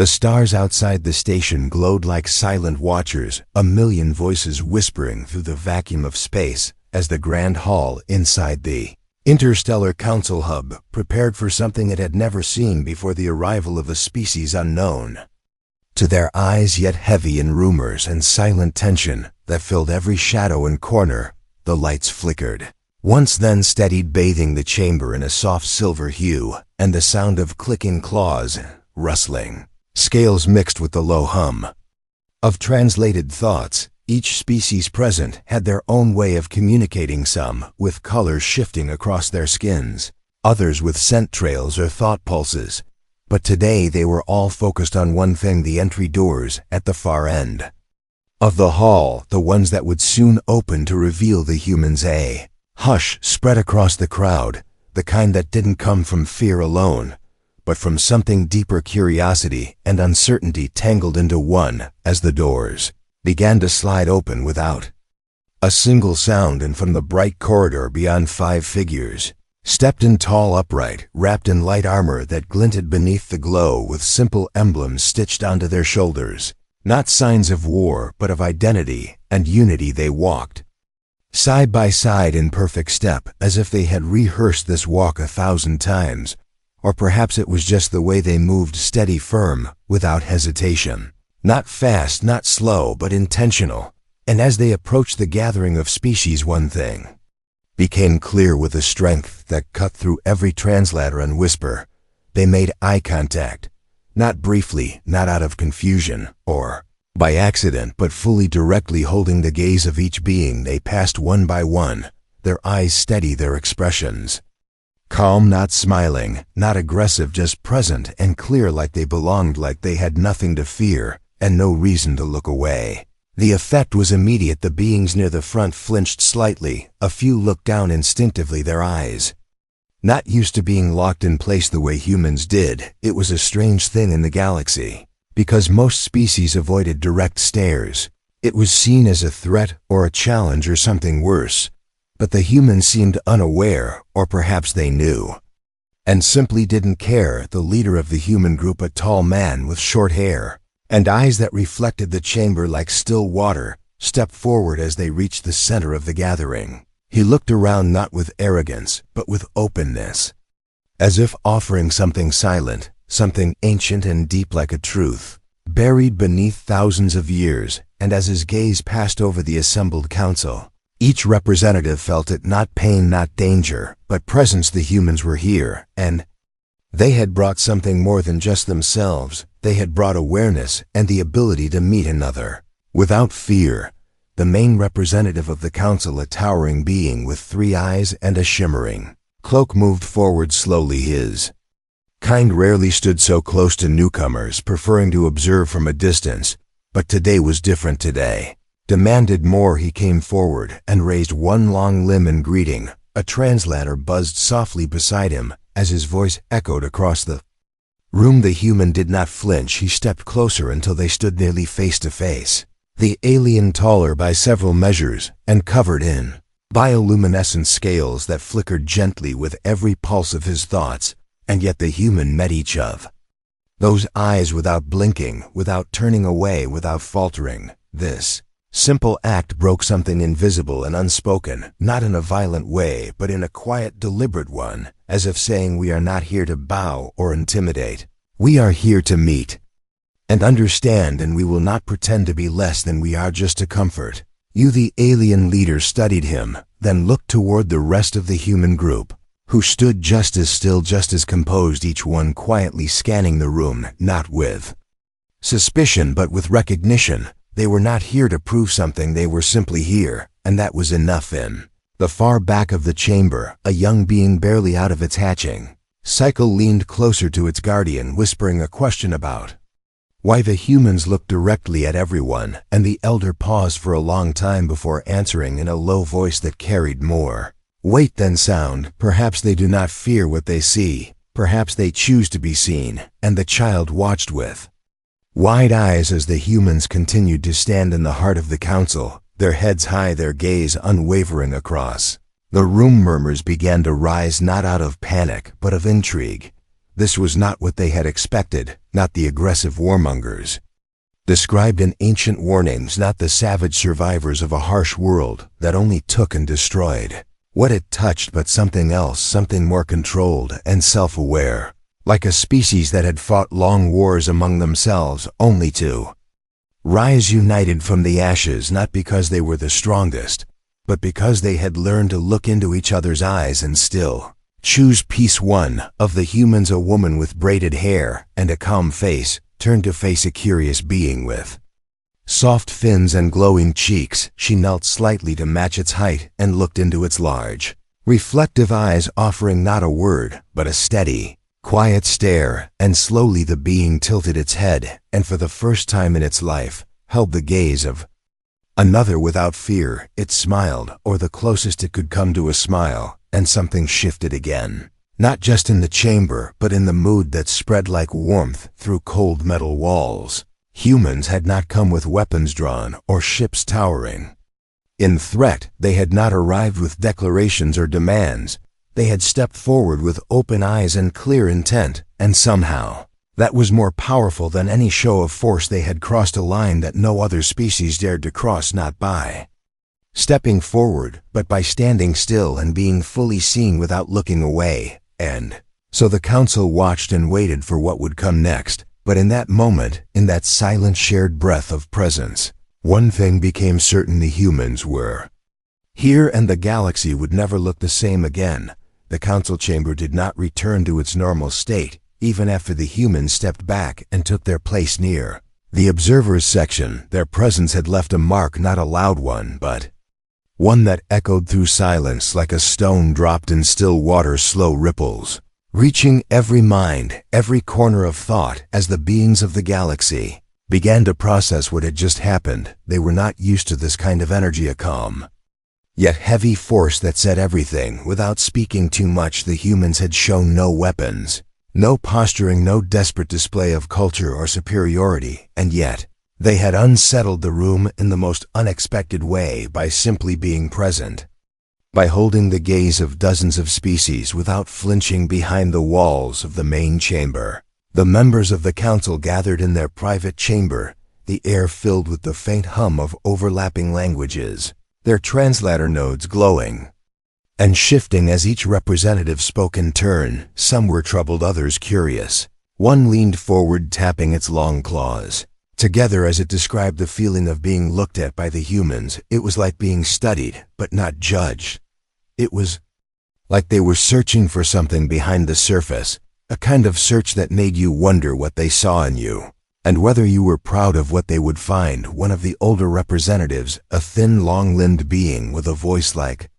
The stars outside the station glowed like silent watchers, a million voices whispering through the vacuum of space as the grand hall inside the interstellar council hub prepared for something it had never seen before the arrival of a species unknown. To their eyes yet heavy in rumors and silent tension that filled every shadow and corner, the lights flickered. Once then steadied, bathing the chamber in a soft silver hue, and the sound of clicking claws, rustling scales mixed with the low hum of translated thoughts. Each species present had their own way of communicating, some with colors shifting across their skins, others with scent trails or thought pulses. But today they were all focused on one thing: the entry doors at the far end of the hall, the ones that would soon open to reveal the humans. A hush spread across the crowd, the kind that didn't come from fear alone, but from something deeper: curiosity and uncertainty tangled into one, as the doors began to slide open without a single sound, and from the bright corridor beyond 5 figures stepped in, tall, upright, wrapped in light armor that glinted beneath the glow, with simple emblems stitched onto their shoulders. Not signs of war, but of identity and unity. They walked side by side in perfect step, as if they had rehearsed this walk 1,000 times. Or perhaps it was just the way they moved: steady, firm, without hesitation. Not fast, not slow, but intentional. And as they approached the gathering of species, one thing became clear with a strength that cut through every translator and whisper. They made eye contact, not briefly, not out of confusion or by accident, but fully, directly, holding the gaze of each being they passed one by one, their eyes steady, their expressions calm, not smiling, not aggressive, just present and clear, like they belonged, like they had nothing to fear and no reason to look away. The effect was immediate. The beings near the front flinched slightly, a few looked down instinctively, their eyes not used to being locked in place the way humans did. It was a strange thing in the galaxy, because most species avoided direct stares. It was seen as a threat or a challenge or something worse. But the humans seemed unaware, or perhaps they knew and simply didn't care. The leader of the human group, a tall man with short hair and eyes that reflected the chamber like still water, stepped forward as they reached the center of the gathering. He looked around, not with arrogance, but with openness, as if offering something silent, something ancient and deep, like a truth buried beneath thousands of years. And as his gaze passed over the assembled council, each representative felt it: not pain, not danger, but presence. The humans were here, and they had brought something more than just themselves. They had brought awareness and the ability to meet another without fear. The main representative of the council, a towering being with 3 eyes and a shimmering cloak, moved forward slowly. His kind rarely stood so close to newcomers, preferring to observe from a distance. But today was different. Today demanded more. He came forward and raised one long limb in greeting. A translator buzzed softly beside him as his voice echoed across the room. The human did not flinch. He stepped closer until they stood nearly face to face. The alien, taller by several measures and covered in bioluminescent scales that flickered gently with every pulse of his thoughts, and yet the human met each of those eyes without blinking, without turning away, without faltering. This simple act broke something invisible and unspoken, not in a violent way, but in a quiet, deliberate one, as if saying, we are not here to bow or intimidate. We are here to meet and understand, and we will not pretend to be less than we are just to comfort you. The alien leader studied him, then looked toward the rest of the human group, who stood just as still, just as composed, each one quietly scanning the room, not with suspicion but with recognition. They were not here to prove something, they were simply here, and that was enough. In the far back of the chamber, a young being barely out of its hatching cycle leaned closer to its guardian, whispering a question about why. The humans looked directly at everyone, and the elder paused for a long time before answering in a low voice that carried more weight than sound. Perhaps they do not fear what they see, perhaps they choose to be seen. And the child watched with wide eyes as the humans continued to stand in the heart of the council, their heads high, their gaze unwavering across the room. Murmurs began to rise, not out of panic, but of intrigue. This was not what they had expected, not the aggressive warmongers. Described in ancient warnings, not the savage survivors of a harsh world that only took and destroyed what it touched, but something else, something more controlled and self-aware, like a species that had fought long wars among themselves only to rise united from the ashes, not because they were the strongest, but because they had learned to look into each other's eyes and still choose peace. One of the humans, a woman with braided hair and a calm face, turned to face a curious being with soft fins and glowing cheeks. She knelt slightly to match its height and looked into its large, reflective eyes, offering not a word, but a steady, quiet stare. And slowly the being tilted its head, and for the first time in its life, held the gaze of another without fear. It smiled, or the closest it could come to a smile, and something shifted again. Not just in the chamber, but in the mood that spread like warmth through cold metal walls. Humans had not come with weapons drawn or ships towering in threat. They had not arrived with declarations or demands. They had stepped forward with open eyes and clear intent, and somehow, that was more powerful than any show of force. They had crossed a line that no other species dared to cross, not by stepping forward, but by standing still and being fully seen without looking away. And so the council watched and waited for what would come next. But in that moment, in that silent shared breath of presence, one thing became certain: the humans were here, and the galaxy would never look the same again. The council chamber did not return to its normal state, even after the humans stepped back and took their place near the observers section. Their presence had left a mark, not a loud one, but one that echoed through silence like a stone dropped in still water, slow ripples, reaching every mind, every corner of thought. As the beings of the galaxy began to process what had just happened, they were not used to this kind of energy, a calm, yet heavy force that said everything without speaking too much. The humans had shown no weapons, no posturing, no desperate display of culture or superiority, and yet they had unsettled the room in the most unexpected way by simply being present, by holding the gaze of dozens of species without flinching behind the walls of the main chamber. The members of the council gathered in their private chamber, the air filled with the faint hum of overlapping languages, their translator nodes glowing and shifting as each representative spoke in turn. Some were troubled, others curious. One leaned forward, tapping its long claws together as it described the feeling of being looked at by the humans. It was like being studied, but not judged. It was like they were searching for something behind the surface, a kind of search that made you wonder what they saw in you, and whether you were proud of what they would find. One of the older representatives, a thin, long-limbed being with a voice like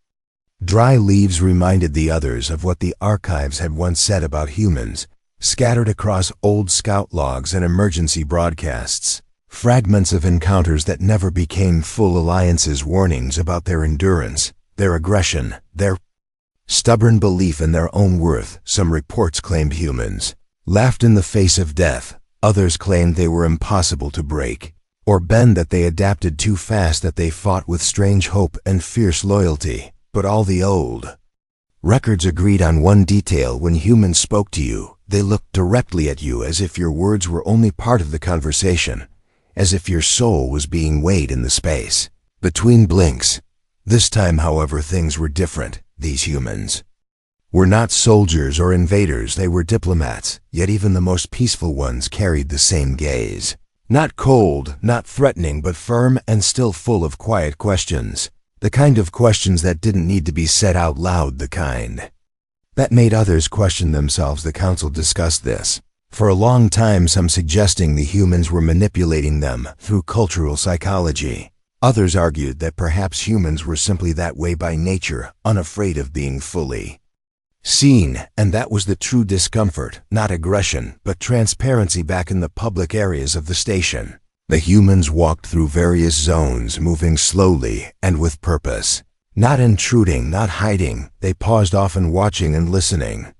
dry leaves, reminded the others of what the archives had once said about humans, scattered across old scout logs and emergency broadcasts, fragments of encounters that never became full alliances, warnings about their endurance, their aggression, their stubborn belief in their own worth. Some reports claimed humans laughed in the face of death. Others claimed they were impossible to break or bend, that they adapted too fast, that they fought with strange hope and fierce loyalty. But all the old records agreed on one detail: when humans spoke to you, they looked directly at you, as if your words were only part of the conversation, as if your soul was being weighed in the space between blinks. This time, however, things were different. These humans were not soldiers or invaders, they were diplomats, yet even the most peaceful ones carried the same gaze. Not cold, not threatening, but firm and still full of quiet questions. The kind of questions that didn't need to be said out loud, the kind that made others question themselves. The council discussed this for a long time, some suggesting the humans were manipulating them through cultural psychology. Others argued that perhaps humans were simply that way by nature, unafraid of being fully seen, and that was the true discomfort, not aggression, but transparency back in the public areas of the station. The humans walked through various zones, moving slowly and with purpose. Not intruding, not hiding. They paused, often watching and listening,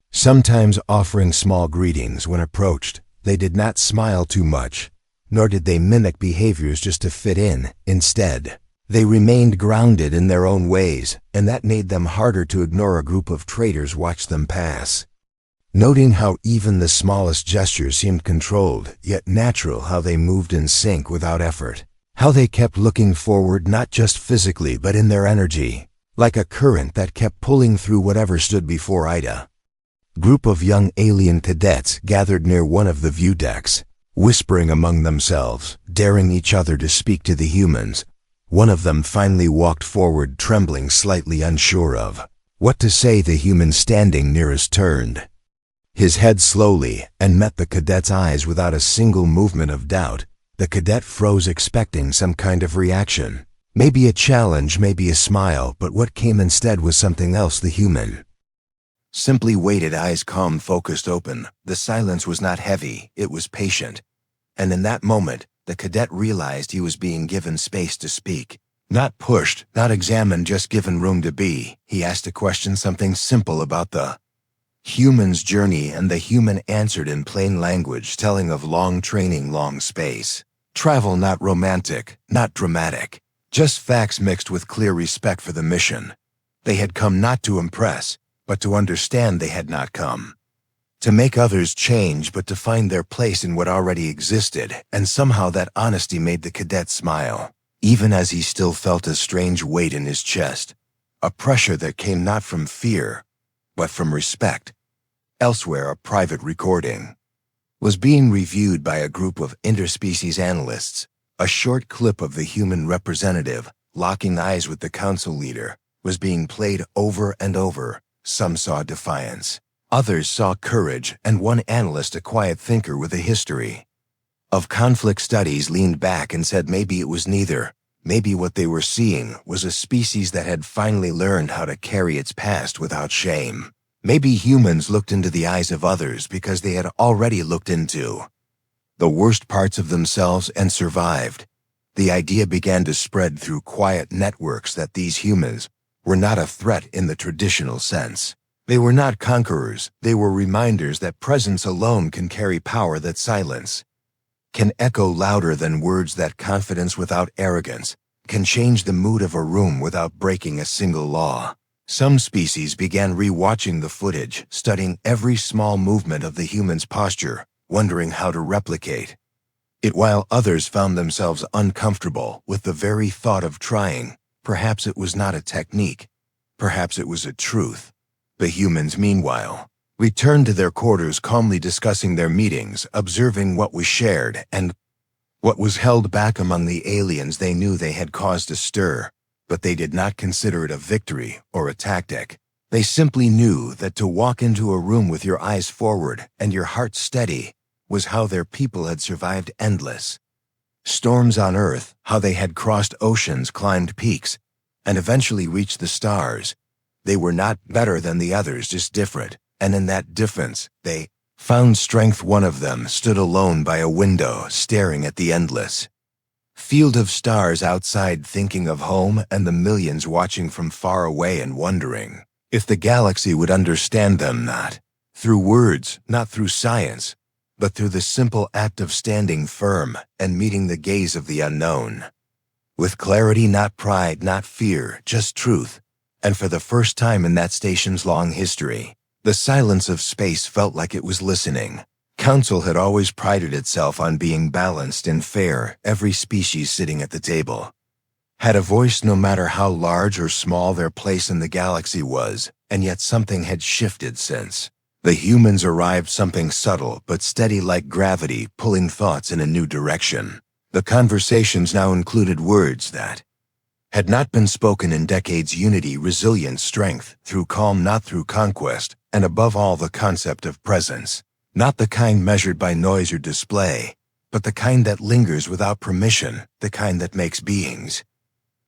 sometimes offering small greetings when approached. They did not smile too much, nor did they mimic behaviors just to fit in. Instead, they remained grounded in their own ways, and that made them harder to ignore. A group of traders watched them pass, noting how even the smallest gestures seemed controlled, yet natural, how they moved in sync without effort, how they kept looking forward not just physically but in their energy, like a current that kept pulling through whatever stood before Ida. Group of young alien cadets gathered near one of the view decks, whispering among themselves, daring each other to speak to the humans. One of them finally walked forward, trembling, slightly unsure of what to say. The human standing nearest turned his head slowly and met the cadet's eyes without a single movement of doubt. The cadet froze, expecting some kind of reaction. Maybe a challenge, maybe a smile, but what came instead was something else. The human simply waited, eyes calm, focused, open. The silence was not heavy, it was patient. And in that moment, the cadet realized he was being given space to speak. Not pushed, not examined, just given room to be. He asked a question, something simple about the human's journey, and the human answered in plain language, telling of long training, long space travel, not romantic, not dramatic, just facts mixed with clear respect for the mission. They had come not to impress, but to understand. They had not come to make others change, but to find their place in what already existed. And somehow that honesty made the cadet smile, even as he still felt a strange weight in his chest, a pressure that came not from fear, but from respect. Elsewhere, a private recording was being reviewed by a group of interspecies analysts. A short clip of the human representative, locking eyes with the council leader, was being played over and over. Some saw defiance, others saw courage, and one analyst, a quiet thinker with a history of conflict studies, leaned back and said maybe it was neither. Maybe what they were seeing was a species that had finally learned how to carry its past without shame. Maybe humans looked into the eyes of others because they had already looked into the worst parts of themselves and survived. The idea began to spread through quiet networks that these humans were not a threat in the traditional sense. They were not conquerors, they were reminders that presence alone can carry power, that silence can echo louder than words, that confidence without arrogance can change the mood of a room without breaking a single law. Some species began re-watching the footage, studying every small movement of the human's posture, wondering how to replicate it, while others found themselves uncomfortable with the very thought of trying. Perhaps it was not a technique, perhaps it was a truth. The humans, meanwhile, returned to their quarters, calmly discussing their meetings, observing what was shared and what was held back among the aliens. They knew they had caused a stir, but they did not consider it a victory or a tactic. They simply knew that to walk into a room with your eyes forward and your heart steady was how their people had survived endless storms on Earth, how they had crossed oceans, climbed peaks, and eventually reached the stars. They were not better than the others, just different, and in that difference, they found strength. One of them stood alone by a window, staring at the endless field of stars outside, thinking of home and the millions watching from far away and wondering if the galaxy would understand them, not through words, not through science, but through the simple act of standing firm and meeting the gaze of the unknown. With clarity, not pride, not fear, just truth. And for the first time in that station's long history, the silence of space felt like it was listening. Council had always prided itself on being balanced and fair. Every species sitting at the table had a voice, no matter how large or small their place in the galaxy was, and yet something had shifted since the humans arrived, something subtle but steady like gravity, pulling thoughts in a new direction. The conversations now included words that had not been spoken in decades: unity, resilience, strength, through calm, not through conquest, and above all the concept of presence. Not the kind measured by noise or display, but the kind that lingers without permission, the kind that makes beings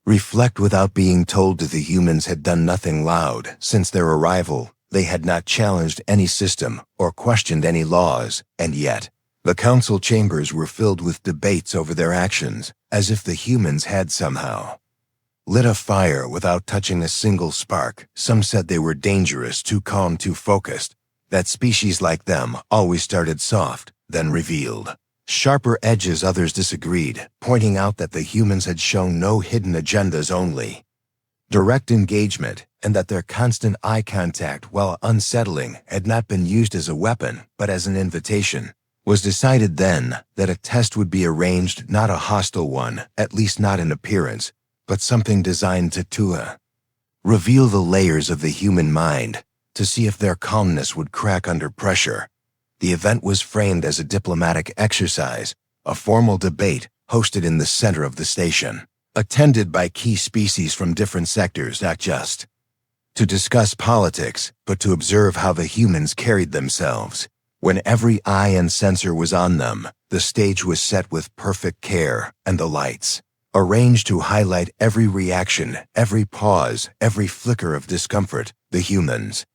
reflect without being told to. The humans had done nothing loud. Since their arrival, they had not challenged any system or questioned any laws, and yet the council chambers were filled with debates over their actions, as if the humans had somehow lit a fire without touching a single spark. Some said they were dangerous, too calm, too focused, that species like them always started soft, then revealed sharper edges. Others disagreed, pointing out that the humans had shown no hidden agendas, only direct engagement, and that their constant eye contact, while unsettling, had not been used as a weapon, but as an invitation. Was decided then that a test would be arranged, not a hostile one, at least not in appearance, but something designed to reveal the layers of the human mind, to see if their calmness would crack under pressure. The event was framed as a diplomatic exercise, a formal debate hosted in the center of the station, attended by key species from different sectors, not just to discuss politics, but to observe how the humans carried themselves. When every eye and sensor was on them, the stage was set with perfect care, and the lights arranged to highlight every reaction, every pause, every flicker of discomfort. The humans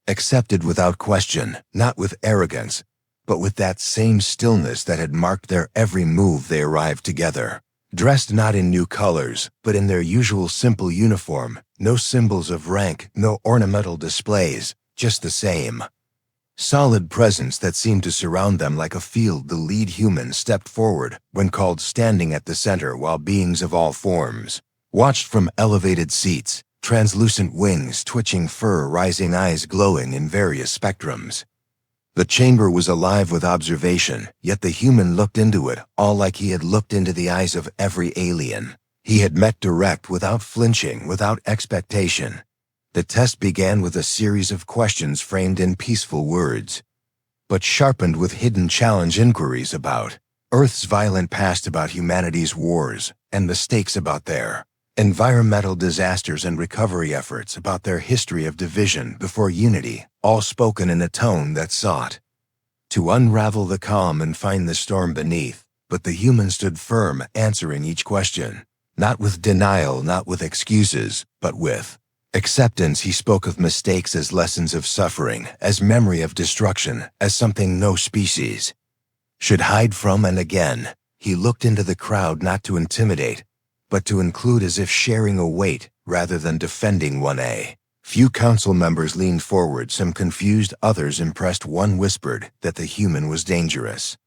accepted without question, not with arrogance, but with that same stillness that had marked their every move. They arrived together, dressed not in new colors, but in their usual simple uniform, no symbols of rank, no ornamental displays, just the same solid presence that seemed to surround them like a field. The lead human stepped forward when called, standing at the center while beings of all forms watched from elevated seats, translucent wings, twitching fur, rising eyes glowing in various spectrums. The chamber was alive with observation, yet the human looked into it, all like he had looked into the eyes of every alien he had met, direct, without flinching, without expectation. The test began with a series of questions framed in peaceful words, but sharpened with hidden challenge inquiries about Earth's violent past, about humanity's wars and mistakes, about their environmental disasters and recovery efforts, about their history of division before unity, all spoken in a tone that sought to unravel the calm and find the storm beneath. But the human stood firm, answering each question, not with denial, not with excuses, but with acceptance. He spoke of mistakes as lessons of suffering, as memory of destruction, as something no species should hide from. And again, he looked into the crowd, not to intimidate, but to include, as if sharing a weight rather than defending one. A few council members leaned forward, some confused, others impressed. One whispered that the human was dangerous,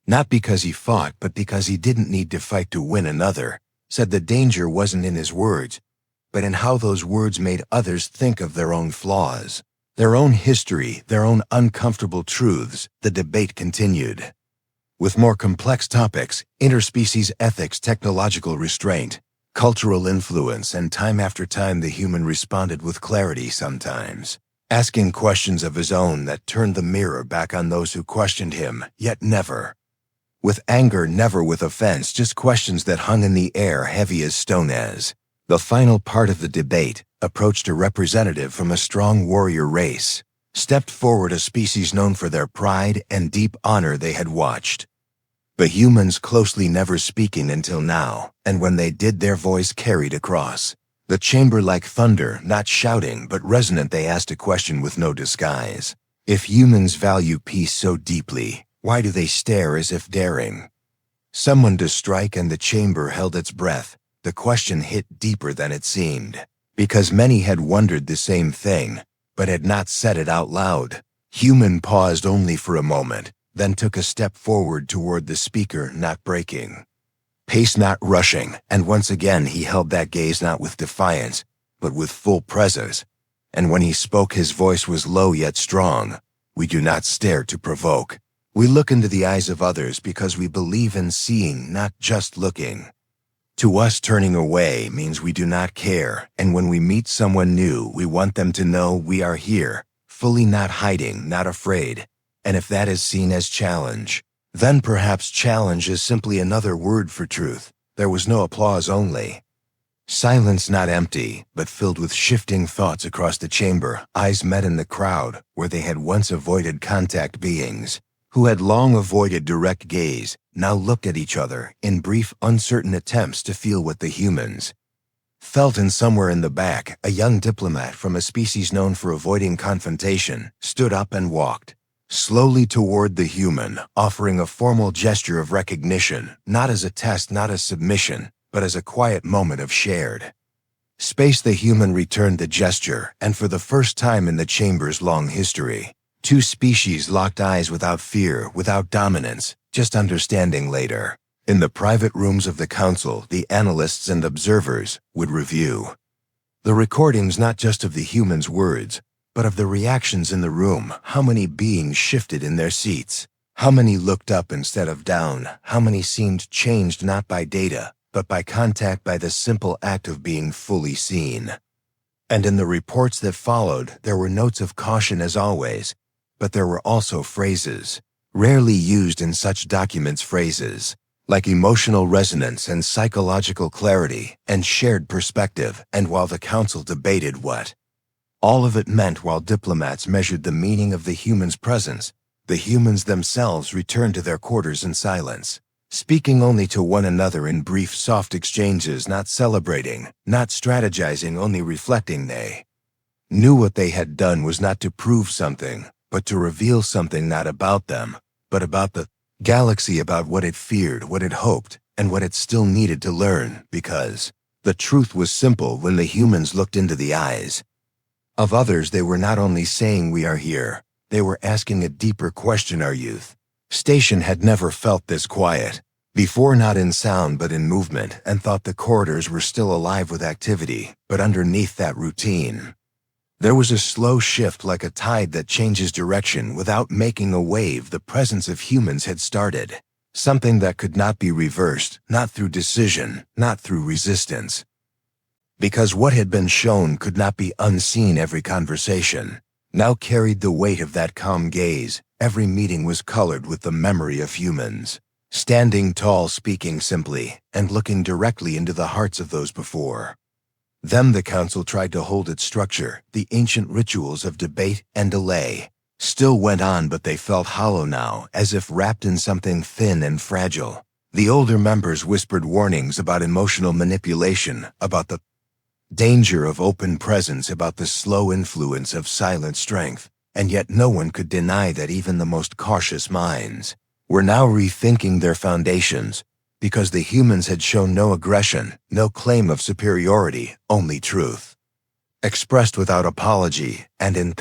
not because he fought, but because he didn't need to fight to win. Another said the danger wasn't in his words, but in how those words made others think of their own flaws, their own history, their own uncomfortable truths. The debate continued, with more complex topics: interspecies ethics, technological restraint, cultural influence, and time after time the human responded with clarity, sometimes asking questions of his own that turned the mirror back on those who questioned him, yet never with anger, never with offense, just questions that hung in the air, heavy as stone. As the final part of the debate approached, a representative from a strong warrior race stepped forward, a species known for their pride and deep honor. They had watched the humans closely, never speaking until now, and when they did, their voice carried across the chamber like thunder, not shouting but resonant. They asked a question with no disguise: if humans value peace so deeply, why do they stare as if daring someone to strike? And the chamber held its breath. The question hit deeper than it seemed, because many had wondered the same thing, but had not said it out loud. Human paused only for a moment, then took a step forward toward the speaker, not breaking pace, not rushing, and once again he held that gaze, not with defiance, but with full presence. And when he spoke, his voice was low yet strong. We do not stare to provoke. We look into the eyes of others because we believe in seeing, not just looking. To us, turning away means we do not care, and when we meet someone new, we want them to know we are here, fully, not hiding, not afraid. And if that is seen as challenge, then perhaps challenge is simply another word for truth. There was no applause, only silence, not empty, but filled with shifting thoughts across the chamber. Eyes met in the crowd, where they had once avoided contact. Beings who had long avoided direct gaze now looked at each other in brief, uncertain attempts to feel what the humans felt. And somewhere in the back, a young diplomat from a species known for avoiding confrontation stood up and walked slowly toward the human, offering a formal gesture of recognition, not as a test, not as submission, but as a quiet moment of shared space. The human returned the gesture, and for the first time in the chamber's long history, two species locked eyes, without fear, without dominance, just understanding. Later, in the private rooms of the council, the analysts and observers would review The recordings not just of the humans' words, but of the reactions in the room, how many beings shifted in their seats, how many looked up instead of down, how many seemed changed not by data, but by contact, by the simple act of being fully seen. And in the reports that followed, there were notes of caution as always, but there were also phrases, rarely used in such documents, phrases like emotional resonance and psychological clarity and shared perspective, and while the council debated what all of it meant, while diplomats measured the meaning of the humans' presence, the humans themselves returned to their quarters in silence, speaking only to one another in brief, soft exchanges, not celebrating, not strategizing, only reflecting. They knew what they had done was not to prove something, but to reveal something not about them, but about the galaxy, about what it feared, what it hoped, and what it still needed to learn, because the truth was simple. When the humans looked into the eyes of others, they were not only saying we are here, they were asking a deeper question. Our youth station had never felt this quiet before, not in sound but in movement, and thought the corridors were still alive with activity, but underneath that routine, there was a slow shift, like a tide that changes direction without making a wave. The presence of humans had started, something that could not be reversed, not through decision, not through resistance, because what had been shown could not be unseen. Every conversation now carried the weight of that calm gaze. Every meeting was colored with the memory of humans, standing tall, speaking simply, and looking directly into the hearts of those before them. The council tried to hold its structure. The ancient rituals of debate and delay still went on, but they felt hollow now, as if wrapped in something thin and fragile. The older members whispered warnings about emotional manipulation, about the danger of open presence, about the slow influence of silent strength, and yet no one could deny that even the most cautious minds were now rethinking their foundations, because the humans had shown no aggression, no claim of superiority, only truth, expressed without apology, and in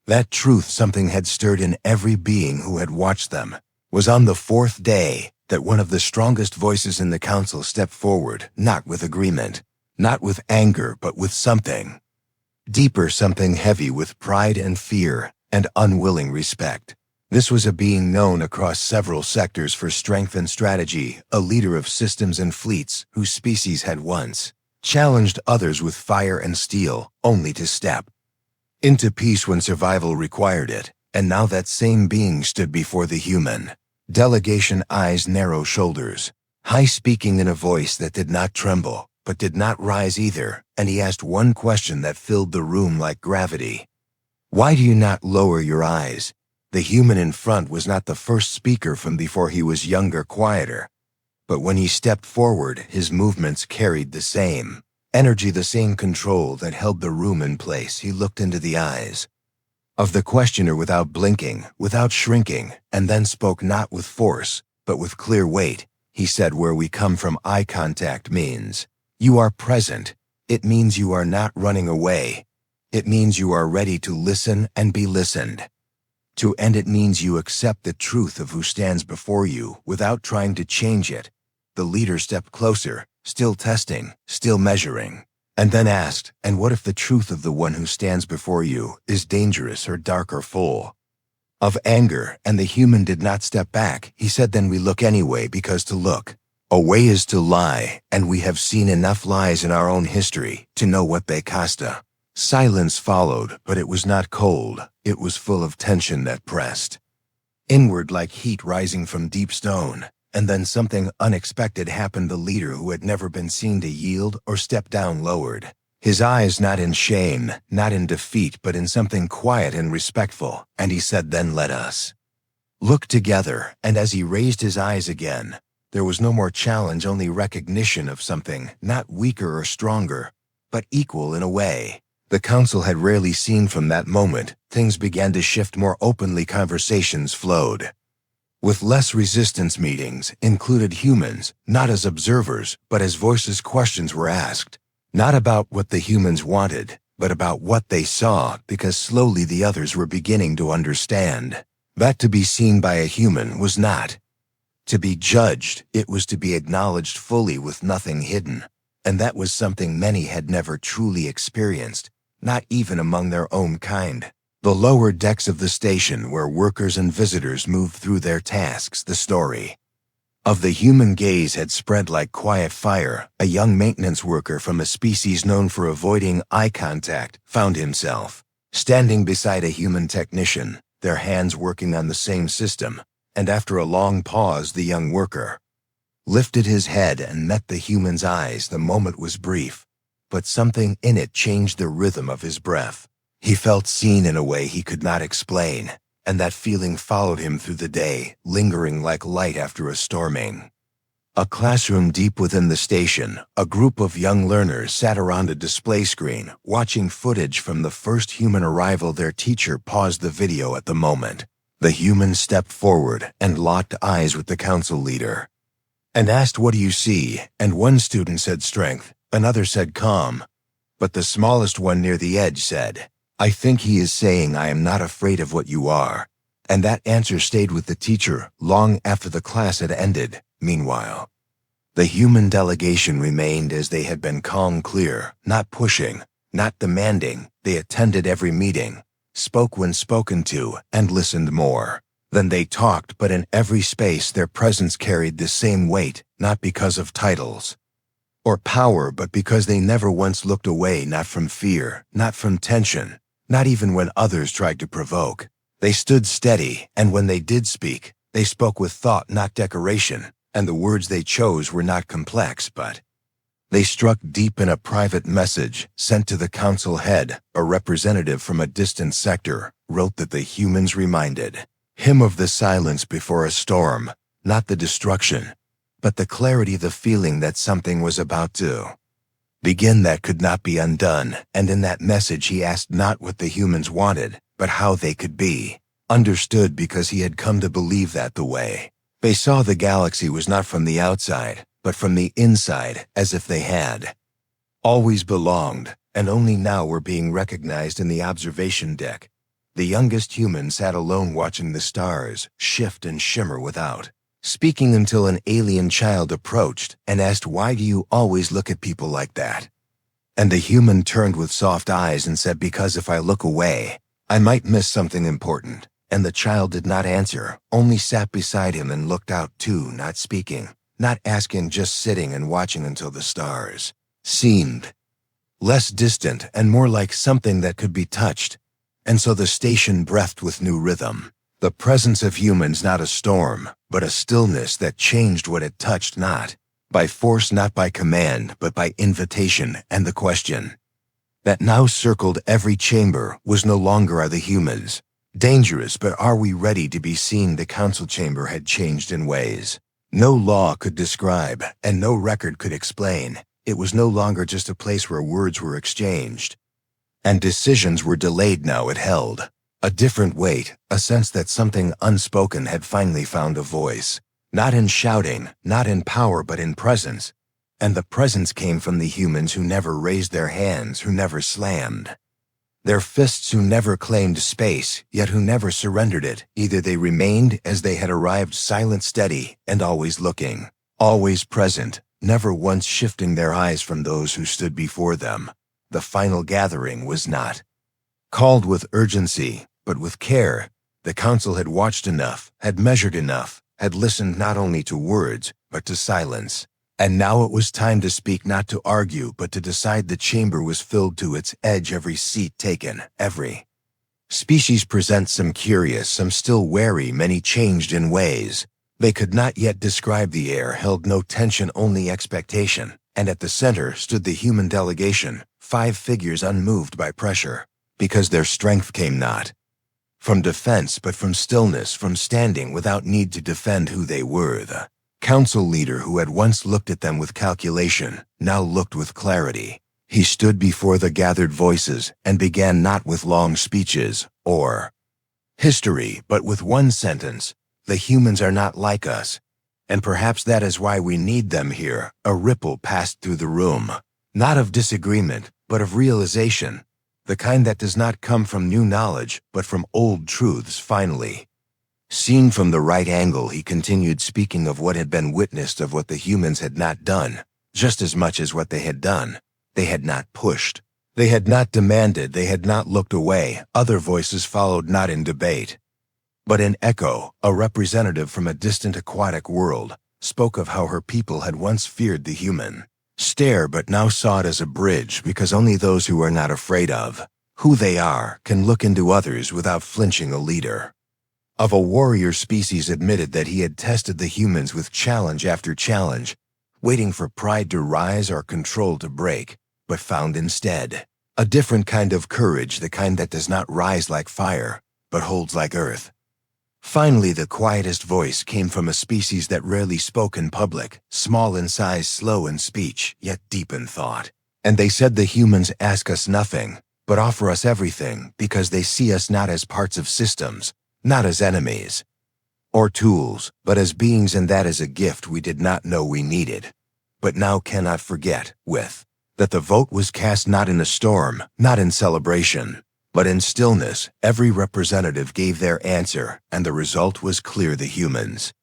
that truth something had stirred in every being who had watched them. Was on the fourth day that one of the strongest voices in the council stepped forward, not with agreement, not with anger, but with something deeper, something heavy with pride and fear and unwilling respect. This was a being known across several sectors for strength and strategy, a leader of systems and fleets whose species had once challenged others with fire and steel, only to step into peace when survival required it. And now that same being stood before the human delegation, eyes narrow, shoulders high, speaking in a voice that did not tremble, but did not rise either, and he asked one question that filled the room like gravity. Why do you not lower your eyes? The human in front was not the first speaker from before. He was younger, quieter, but when he stepped forward, his movements carried the same energy, the same control that held the room in place. He looked into the eyes of the questioner without blinking, without shrinking, and then spoke not with force, but with clear weight. He said, "Where we come from, eye contact means you are present. It means you are not running away. It means you are ready to listen and be listened to, and it means you accept the truth of who stands before you without trying to change it." The leader stepped closer, still testing, still measuring, and then asked, "And what if the truth of the one who stands before you is dangerous or dark or full of anger?" And the human did not step back. He said, "Then we look anyway, because to look away is to lie, and we have seen enough lies in our own history to know what they cost." Silence followed, but it was not cold. It was full of tension that pressed inward like heat rising from deep stone. And then something unexpected happened. The leader, who had never been seen to yield or step down, lowered his eyes, not in shame, not in defeat, but in something quiet and respectful, and he said, "Then let us look together." And as he raised his eyes again, there was no more challenge, only recognition of something, not weaker or stronger, but equal in a way the council had rarely seen. From that moment, things began to shift more openly. Conversations flowed with less resistance. Meetings included humans, not as observers, but as voices. Questions were asked, not about what the humans wanted, but about what they saw, because slowly the others were beginning to understand that to be seen by a human was not to be judged, it was to be acknowledged fully with nothing hidden. and that was something many had never truly experienced, not even among their own kind. The lower decks of the station where workers and visitors moved through their tasks. The story of the human gaze had spread like quiet fire. A young maintenance worker from a species known for avoiding eye contact found himself standing beside a human technician, their hands working on the same system, and after a long pause the young worker lifted his head and met the human's eyes. The moment was brief, but something in it changed the rhythm of his breath. He felt seen in a way he could not explain, and that feeling followed him through the day, lingering like light after a storming. A classroom deep within the station, a group of young learners sat around a display screen, watching footage from the first human arrival. Their teacher paused the video at the moment. The human stepped forward and locked eyes with the council leader and asked, "What do you see?" And one student said strength, another said calm, but the smallest one near the edge said, "I think he is saying I am not afraid of what you are." And that answer stayed with the teacher long after the class had ended. Meanwhile, the human delegation remained as they had been, calm, clear, not pushing, not demanding. They attended every meeting, spoke when spoken to, and listened more than they talked, but in every space their presence carried the same weight, not because of titles or power, but because they never once looked away, not from fear, not from tension, not even when others tried to provoke. They stood steady, and when they did speak, they spoke with thought, not decoration, and the words they chose were not complex, but they struck deep. In a private message sent to the council head, a representative from a distant sector wrote that the humans reminded him of the silence before a storm, not the destruction, but the clarity, the feeling that something was about to begin that could not be undone. And in that message he asked not what the humans wanted, but how they could be understood, because he had come to believe that the way they saw the galaxy was not from the outside, but from the inside, as if they had always belonged, and only now were being recognized. In the observation deck, the youngest human sat alone, watching the stars shift and shimmer without speaking, until an alien child approached and asked, "Why do you always look at people like that?" And the human turned with soft eyes and said, "Because if I look away, I might miss something important." And the child did not answer, only sat beside him and looked out too, not speaking, not asking, just sitting and watching until the stars seemed less distant and more like something that could be touched. And so the station breathed with new rhythm. The presence of humans, not a storm, but a stillness that changed what it touched, not by force, not by command, but by invitation. And the question that now circled every chamber was no longer, are the humans dangerous, but are we ready to be seen? The council chamber had changed in ways no law could describe and no record could explain. It was no longer just a place where words were exchanged and decisions were delayed. Now it held a different weight, a sense that something unspoken had finally found a voice, not in shouting, not in power, but in presence. And the presence came from the humans who never raised their hands, who never slammed their fists, who never claimed space, yet who never surrendered it. Either they remained as they had arrived, silent, steady, and always looking, always present, never once shifting their eyes from those who stood before them. The final gathering was not called with urgency, but with care. The council had watched enough, had measured enough, had listened not only to words, but to silence. And now it was time to speak, not to argue, but to decide. The chamber was filled to its edge, every seat taken, every species present, some curious, some still wary, many changed in ways they could not yet describe. The air held no tension, only expectation, and at the center stood the human delegation, 5 figures unmoved by pressure, because their strength came not from defense, but from stillness, from standing without need to defend who they were. The council leader, who had once looked at them with calculation, now looked with clarity. He stood before the gathered voices and began not with long speeches or history, but with one sentence: "The humans are not like us, and perhaps that is why we need them here." A ripple passed through the room, not of disagreement, but of realization, the kind that does not come from new knowledge, but from old truths. Finally, seen from the right angle, he continued, speaking of what had been witnessed, of what the humans had not done, just as much as what they had done. They had not pushed. They had not demanded. They had not looked away. Other voices followed, not in debate, but in echo. A representative from a distant aquatic world spoke of how her people had once feared the human stare, but now saw it as a bridge, because only those who are not afraid of who they are can look into others without flinching. A leader of a warrior species admitted that he had tested the humans with challenge after challenge, waiting for pride to rise or control to break, but found instead a different kind of courage, the kind that does not rise like fire, but holds like earth. Finally, the quietest voice came from a species that rarely spoke in public, small in size, slow in speech, yet deep in thought. And they said, the humans ask us nothing, but offer us everything, because they see us not as parts of systems, not as enemies or tools, but as beings, and that is a gift we did not know we needed, but now cannot forget. With that, the vote was cast not in a storm, not in celebration, but in stillness. Every representative gave their answer, and the result was clear. The humans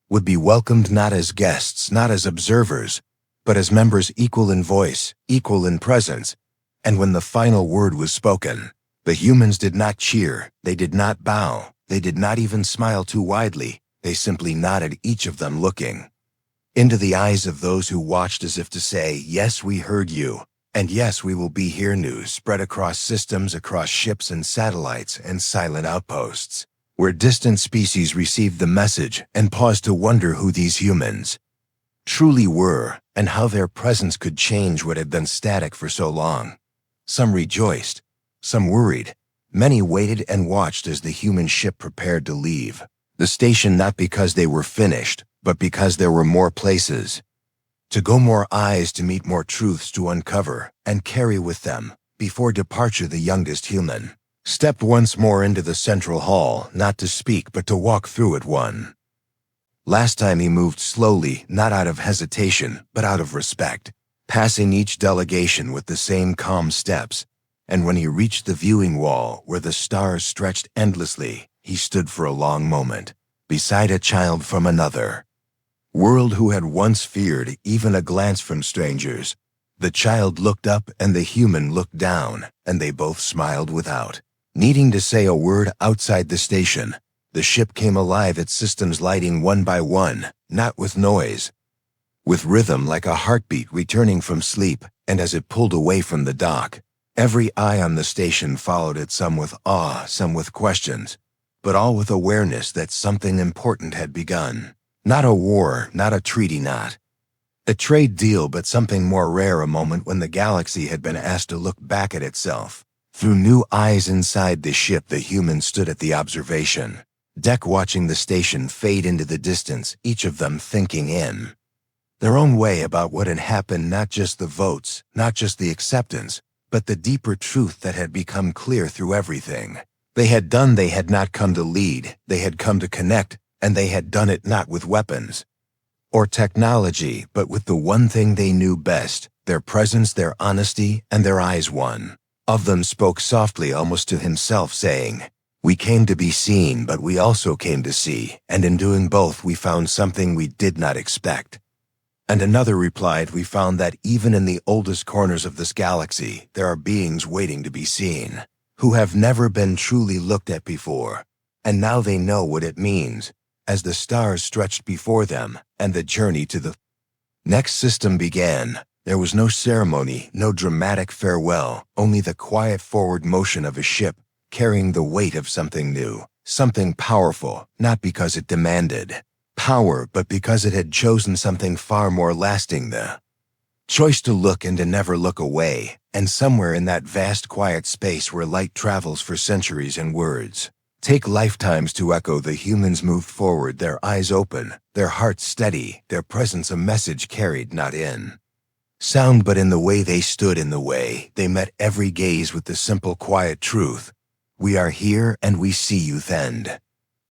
would be welcomed not as guests, not as observers, but as members, equal in voice, equal in presence. And when the final word was spoken, the humans did not cheer, they did not bow, they did not even smile too widely. They simply nodded, each of them looking into the eyes of those who watched, as if to say, yes, we heard you. And yes, we will be here. News spread across systems, across ships and satellites and silent outposts, where distant species received the message and paused to wonder who these humans truly were, and how their presence could change what had been static for so long. Some rejoiced, some worried. Many waited and watched as the human ship prepared to leave the station, not because they were finished, but because there were more places to go, more eyes to meet, more truths to uncover and carry with them. Before departure, the youngest human stepped once more into the central hall, not to speak, but to walk through it one last time. He moved slowly, not out of hesitation, but out of respect, passing each delegation with the same calm steps. And when he reached the viewing wall, where the stars stretched endlessly, he stood for a long moment, beside a child from another world who had once feared even a glance from strangers. The child looked up and the human looked down, and they both smiled without needing to say a word. Outside the station, the ship came alive, its systems lighting one by one, not with noise, with rhythm, like a heartbeat returning from sleep. And as it pulled away from the dock, every eye on the station followed it, some with awe, some with questions, but all with awareness that something important had begun. Not a war, not a treaty, not a trade deal, but something more rare. A moment when the galaxy had been asked to look back at itself through new eyes. Inside the ship, the humans stood at the observation deck, watching the station fade into the distance, each of them thinking in their own way about what had happened. Not just the votes, not just the acceptance, but the deeper truth that had become clear through everything they had done. They had not come to lead, they had come to connect. And they had done it not with weapons or technology, but with the one thing they knew best: their presence, their honesty, and their eyes. One of them spoke softly, almost to himself, saying, "We came to be seen, but we also came to see, and in doing both we found something we did not expect." And another replied, "We found that even in the oldest corners of this galaxy, there are beings waiting to be seen, who have never been truly looked at before, and now they know what it means." As the stars stretched before them and the journey to the next system began, there was no ceremony, no dramatic farewell, only the quiet forward motion of a ship carrying the weight of something new, something powerful, not because it demanded power, but because it had chosen something far more lasting: the choice to look and to never look away. And somewhere in that vast quiet space where light travels for centuries and words take lifetimes to echo, the humans moved forward, their eyes open, their hearts steady, their presence a message carried not in sound but in the way they stood, in the way they met every gaze with the simple, quiet truth: "We are here and we see you." End.